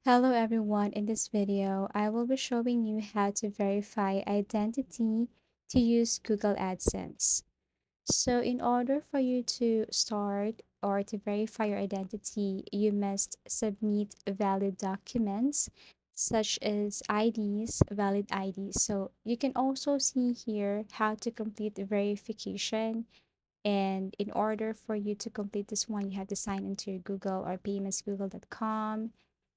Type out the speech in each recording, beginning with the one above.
Hello everyone, in this video, I will be showing you how to verify identity to use Google AdSense. So in order for you to start or to verify your identity, you must submit valid documents such as IDs, valid IDs. So you can also see here how to complete the verification. And in order for you to complete this one, you have to sign into your Google or paymentsgoogle.com.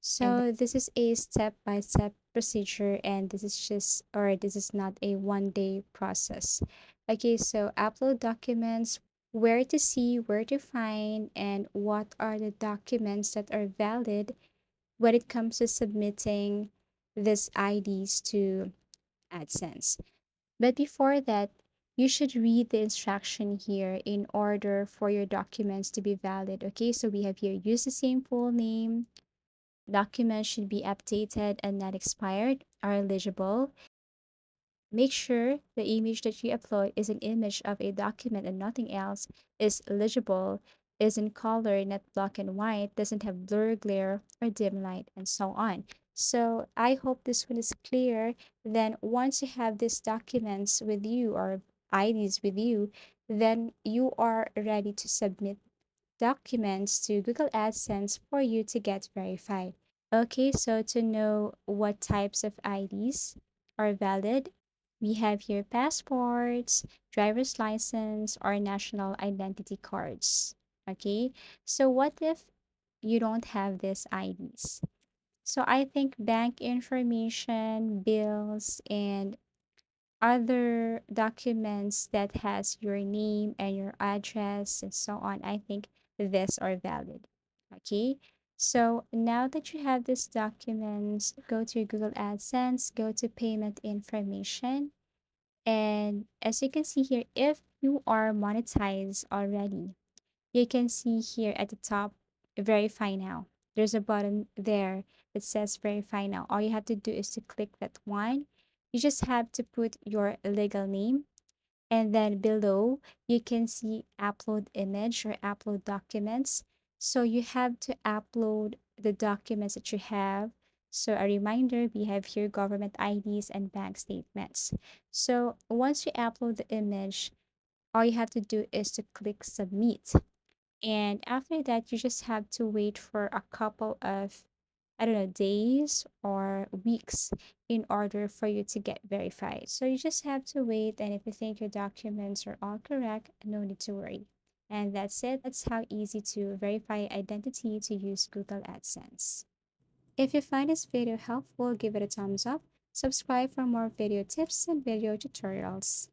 So this is a step-by-step procedure, and this is not a one-day process. Okay, so upload documents, where to see, where to find, and what are the documents that are valid when it comes to submitting these IDs to AdSense. But before that, you should read the instruction here in order for your documents to be valid. Okay, so we have here use the same full name. Documents should be updated and not expired, are eligible. Make sure the image that you upload is an image of a document and nothing else, is legible, is in color, not black and white, doesn't have blur, glare, or dim light, and so on. So I hope this one is clear. Then once you have these documents with you or IDs with you, then you are ready to submit documents to Google AdSense for you to get verified. Okay, so to know what types of IDs are valid, we have here passports, driver's license, or national identity cards. Okay, so what if you don't have these IDs? So I think bank information, bills, and other documents that has your name and your address and so on, I think these are valid. Okay, so now that you have these documents, go to your Google AdSense, go to payment information, and as you can see here, if you are monetized already, you can see here at the top, verify now. There's a button there that says verify now. All you have to do is to click that one. You just have to put your legal name, and then below you can see upload image or upload documents. So you have to upload the documents that you have. So a reminder, we have here government IDs and bank statements. So once you upload the image, all you have to do is to click submit. And after that, you just have to wait for a couple of, I don't know, days or weeks in order for you to get verified. So you just have to wait. And if you think your documents are all correct, no need to worry. And that's it. That's how easy to verify identity to use Google AdSense. If you find this video helpful, give it a thumbs up. Subscribe for more video tips and video tutorials.